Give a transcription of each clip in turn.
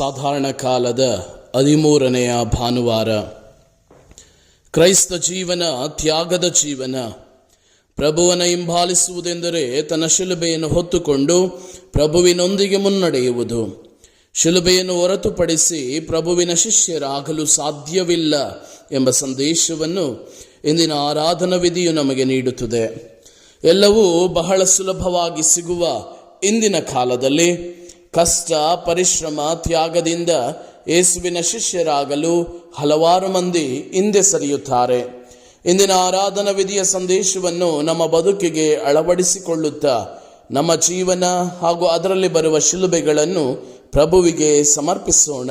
ಸಾಧಾರಣ ಕಾಲದ 13ನೆಯ ಭಾನುವಾರ. ಕ್ರೈಸ್ತ ಜೀವನ ತ್ಯಾಗದ ಜೀವನ. ಪ್ರಭುವನ್ನು ಹಿಂಬಾಲಿಸುವುದೆಂದರೆ ತನ್ನ ಶಿಲುಬೆಯನ್ನು ಹೊತ್ತುಕೊಂಡು ಪ್ರಭುವಿನೊಂದಿಗೆ ಮುನ್ನಡೆಯುವುದು. ಶಿಲುಬೆಯನ್ನು ಹೊರತುಪಡಿಸಿ ಪ್ರಭುವಿನ ಶಿಷ್ಯರಾಗಲು ಸಾಧ್ಯವಿಲ್ಲ ಎಂಬ ಸಂದೇಶವನ್ನು ಇಂದಿನ ಆರಾಧನಾ ವಿಧಿಯು ನಮಗೆ ನೀಡುತ್ತದೆ. ಎಲ್ಲವೂ ಬಹಳ ಸುಲಭವಾಗಿ ಸಿಗುವ ಇಂದಿನ ಕಾಲದಲ್ಲಿ ಕಷ್ಟ, ಪರಿಶ್ರಮ, ತ್ಯಾಗದಿಂದ ಯೇಸುವಿನ ಶಿಷ್ಯರಾಗಲು ಹಲವಾರು ಮಂದಿ ಹಿಂದೆ ಸರಿಯುತ್ತಾರೆ. ಇಂದಿನ ಆರಾಧನಾ ವಿಧಿಯ ಸಂದೇಶವನ್ನು ನಮ್ಮ ಬದುಕಿಗೆ ಅಳವಡಿಸಿಕೊಳ್ಳುತ್ತಾ ನಮ್ಮ ಜೀವನ ಹಾಗೂ ಅದರಲ್ಲಿ ಬರುವ ಶಿಲುಬೆಗಳನ್ನು ಪ್ರಭುವಿಗೆ ಸಮರ್ಪಿಸೋಣ.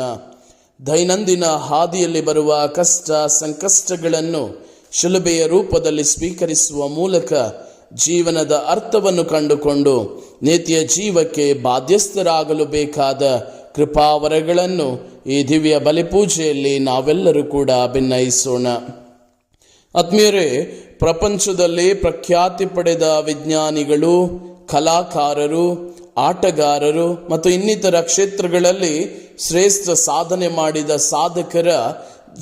ದೈನಂದಿನ ಹಾದಿಯಲ್ಲಿ ಬರುವ ಕಷ್ಟ, ಸಂಕಷ್ಟಗಳನ್ನು ಶಿಲುಬೆಯ ರೂಪದಲ್ಲಿ ಸ್ವೀಕರಿಸುವ ಮೂಲಕ ಜೀವನದ ಅರ್ಥವನ್ನು ಕಂಡುಕೊಂಡು ನಿತ್ಯ ಜೀವಕ್ಕೆ ಬಾಧ್ಯಸ್ಥರಾಗಲು ಬೇಕಾದ ಕೃಪಾವರಗಳನ್ನು ಈ ದಿವ್ಯ ಬಲಿಪೂಜೆಯಲ್ಲಿ ನಾವೆಲ್ಲರೂ ಕೂಡ ಭಿನ್ನಯಿಸೋಣ. ಆತ್ಮೀಯರೇ, ಪ್ರಪಂಚದಲ್ಲಿ ಪ್ರಖ್ಯಾತಿ ಪಡೆದ ವಿಜ್ಞಾನಿಗಳು, ಕಲಾಕಾರರು, ಆಟಗಾರರು ಮತ್ತು ಇನ್ನಿತರ ಕ್ಷೇತ್ರಗಳಲ್ಲಿ ಶ್ರೇಷ್ಠ ಸಾಧನೆ ಮಾಡಿದ ಸಾಧಕರ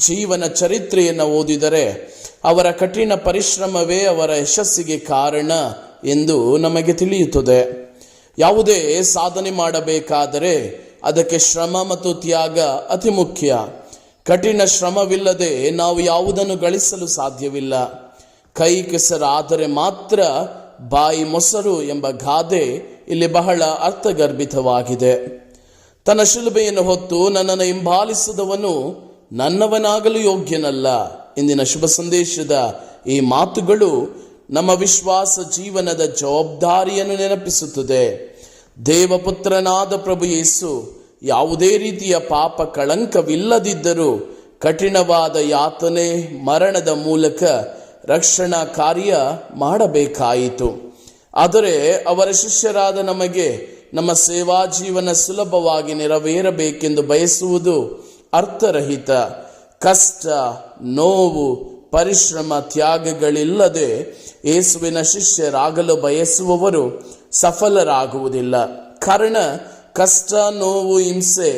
ಜೀವನ ಚರಿತ್ರೆಯನ್ನು ಓದಿದರೆ ಅವರ ಕಠಿಣ ಪರಿಶ್ರಮವೇ ಅವರ ಯಶಸ್ಸಿಗೆ ಕಾರಣ ಎಂದು ನಮಗೆ ತಿಳಿಯುತ್ತದೆ. ಯಾವುದೇ ಸಾಧನೆ ಮಾಡಬೇಕಾದರೆ ಅದಕ್ಕೆ ಶ್ರಮ ಮತ್ತು ತ್ಯಾಗ ಅತಿ ಮುಖ್ಯ. ಕಠಿಣ ಶ್ರಮವಿಲ್ಲದೆ ನಾವು ಯಾವುದನ್ನು ಗಳಿಸಲು ಸಾಧ್ಯವಿಲ್ಲ. ಕೈ ಕೆಸರಾದರೆ ಮಾತ್ರ ಬಾಯಿ ಮೊಸರು ಎಂಬ ಗಾದೆ ಇಲ್ಲಿ ಬಹಳ ಅರ್ಥಗರ್ಭಿತವಾಗಿದೆ. ತನ್ನ ಶಿಲುಬೆಯನ್ನು ಹೊತ್ತು ನನ್ನನ್ನು ಹಿಂಬಾಲಿಸಿದವನು ನನ್ನವನಾಗಲು ಯೋಗ್ಯನಲ್ಲ. ಇಂದಿನ ಶುಭ ಸಂದೇಶದ ಈ ಮಾತುಗಳು ನಮ್ಮ ವಿಶ್ವಾಸ ಜೀವನದ ಜವಾಬ್ದಾರಿಯನ್ನು ನೆನಪಿಸುತ್ತದೆ. ದೇವಪುತ್ರನಾದ ಪ್ರಭು ಯೇಸು ಯಾವುದೇ ರೀತಿಯ ಪಾಪ ಕಳಂಕವಿಲ್ಲದಿದ್ದರೂ ಕಠಿಣವಾದ ಯಾತನೆ, ಮರಣದ ಮೂಲಕ ರಕ್ಷಣಾ ಕಾರ್ಯ ಮಾಡಬೇಕಾಯಿತು. ಆದರೆ ಅವರ ಶಿಷ್ಯರಾದ ನಮಗೆ ನಮ್ಮ ಸೇವಾ ಜೀವನ ಸುಲಭವಾಗಿ ನೆರವೇರಬೇಕೆಂದು ಬಯಸುವುದು ಅರ್ಥರಹಿತ. ಕಷ್ಟ, ನೋವು, ಪರಿಶ್ರಮ, ತ್ಯಾಗಗಳಿಲ್ಲದೆ ಯೇಸುವಿನ ಶಿಷ್ಯರಾಗಲು ಬಯಸುವವರು ಸಫಲರಾಗುವುದಿಲ್ಲ. ಕಾರಣ ಕಷ್ಟ, ನೋವು, ಹಿಂಸೆ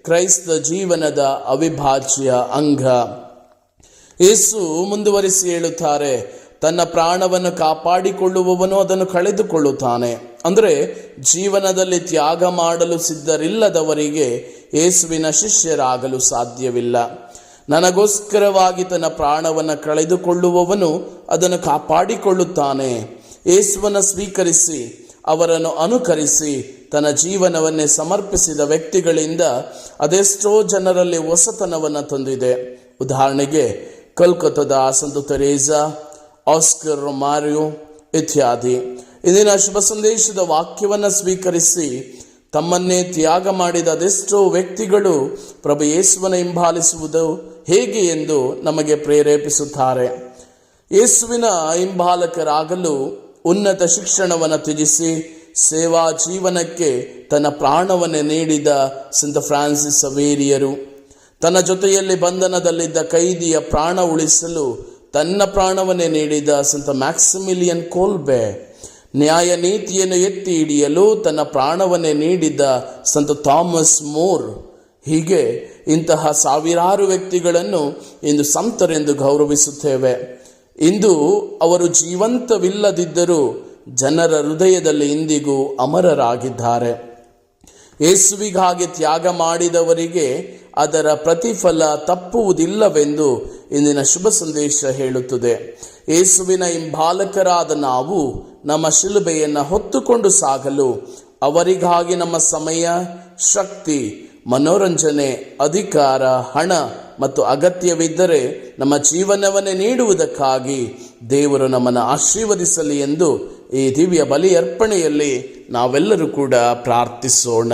ಕ್ರೈಸ್ತ ಜೀವನದ ಅವಿಭಾಜ್ಯ ಅಂಗ. ಯೇಸು ಮುಂದುವರಿಸಿ ಹೇಳುತ್ತಾರೆ, ತನ್ನ ಪ್ರಾಣವನ್ನು ಕಾಪಾಡಿಕೊಳ್ಳುವವನು ಅದನ್ನು ಕಳೆದುಕೊಳ್ಳುತ್ತಾನೆ. ಅಂದರೆ ಜೀವನದಲ್ಲಿ ತ್ಯಾಗ ಮಾಡಲು ಸಿದ್ಧರಿಲ್ಲದವರಿಗೆ ಯೇಸುವಿನ ಶಿಷ್ಯರಾಗಲು ಸಾಧ್ಯವಿಲ್ಲ. ನನಗೋಸ್ಕರವಾಗಿ ತನ್ನ ಪ್ರಾಣವನ್ನು ಕಳೆದುಕೊಳ್ಳುವವನು ಅದನ್ನು ಕಾಪಾಡಿಕೊಳ್ಳುತ್ತಾನೆ. ಯೇಸುವನ್ನು ಸ್ವೀಕರಿಸಿ ಅವರನ್ನು ಅನುಕರಿಸಿ ತನ್ನ ಜೀವನವನ್ನೇ ಸಮರ್ಪಿಸಿದ ವ್ಯಕ್ತಿಗಳಿಂದ ಅದೆಷ್ಟೋ ಜನರಲ್ಲಿ ಹೊಸತನವನ್ನು ತಂದಿದೆ. ಉದಾಹರಣೆಗೆ ಕೋಲ್ಕತ್ತಾದ ಸಂತ ತೆರೇಸಾ, ಆಸ್ಕರ್ ರೊಮಾರಿಯೋ ಇತ್ಯಾದಿ. ಇಂದಿನ ಶುಭ ಸಂದೇಶದ ವಾಕ್ಯವನ್ನು ಸ್ವೀಕರಿಸಿ ತಮ್ಮನ್ನೇ ತ್ಯಾಗ ಮಾಡಿದ ಅದೆಷ್ಟೋ ವ್ಯಕ್ತಿಗಳು ಪ್ರಭು ಯೇಸುವನ್ನು ಹಿಂಬಾಲಿಸುವುದು ಹೇಗೆ ಎಂದು ನಮಗೆ ಪ್ರೇರೇಪಿಸುತ್ತಾರೆ. ಯೇಸುವಿನ ಹಿಂಬಾಲಕರಾಗಲು ಉನ್ನತ ಶಿಕ್ಷಣವನ್ನು ತ್ಯಜಿಸಿ ಸೇವಾ ಜೀವನಕ್ಕೆ ತನ್ನ ಪ್ರಾಣವನ್ನೇ ನೀಡಿದ ಸಂತ ಫ್ರಾನ್ಸಿಸ್ ಸವೇರಿಯರು, ತನ್ನ ಜೊತೆಯಲ್ಲಿ ಬಂಧನದಲ್ಲಿದ್ದ ಕೈದಿಯ ಪ್ರಾಣ ಉಳಿಸಲು ತನ್ನ ಪ್ರಾಣವನ್ನೇ ನೀಡಿದ ಸಂತ ಮ್ಯಾಕ್ಸಿಮಿಲಿಯನ್ ಕೋಲ್ಬೆ, ನ್ಯಾಯ ನೀತಿಯನ್ನು ಎತ್ತಿ ಹಿಡಿಯಲು ತನ್ನ ಪ್ರಾಣವನ್ನೇ ನೀಡಿದ ಸಂತ ಥಾಮಸ್ ಮೋರ್, ಹೀಗೆ ಇಂತಹ ಸಾವಿರಾರು ವ್ಯಕ್ತಿಗಳನ್ನು ಇಂದು ಸಂತರೆಂದು ಗೌರವಿಸುತ್ತೇವೆ. ಇಂದು ಅವರು ಜೀವಂತವಿಲ್ಲದಿದ್ದರೂ ಜನರ ಹೃದಯದಲ್ಲಿ ಇಂದಿಗೂ ಅಮರರಾಗಿದ್ದಾರೆ. ಯೇಸುವಿಗಾಗಿ ತ್ಯಾಗ ಮಾಡಿದವರಿಗೆ ಅದರ ಪ್ರತಿಫಲ ತಪ್ಪುವುದಿಲ್ಲವೆಂದು ಇಂದಿನ ಶುಭ ಸಂದೇಶ ಹೇಳುತ್ತದೆ. ಯೇಸುವಿನ ಹಿಂಬಾಲಕರಾದ ನಾವು ನಮ್ಮ ಶಿಲುಬೆಯನ್ನು ಹೊತ್ತುಕೊಂಡು ಸಾಗಲು ಅವರಿಗಾಗಿ ನಮ್ಮ ಸಮಯ, ಶಕ್ತಿ, ಮನೋರಂಜನೆ, ಅಧಿಕಾರ, ಹಣ ಮತ್ತು ಅಗತ್ಯವಿದ್ದರೆ ನಮ್ಮ ಜೀವನವನ್ನೇ ನೀಡುವುದಕ್ಕಾಗಿ ದೇವರು ನಮ್ಮನ್ನು ಆಶೀರ್ವದಿಸಲಿ ಎಂದು ಈ ದಿವ್ಯ ಬಲಿ ಅರ್ಪಣೆಯಲ್ಲಿ ನಾವೆಲ್ಲರೂ ಕೂಡ ಪ್ರಾರ್ಥಿಸೋಣ.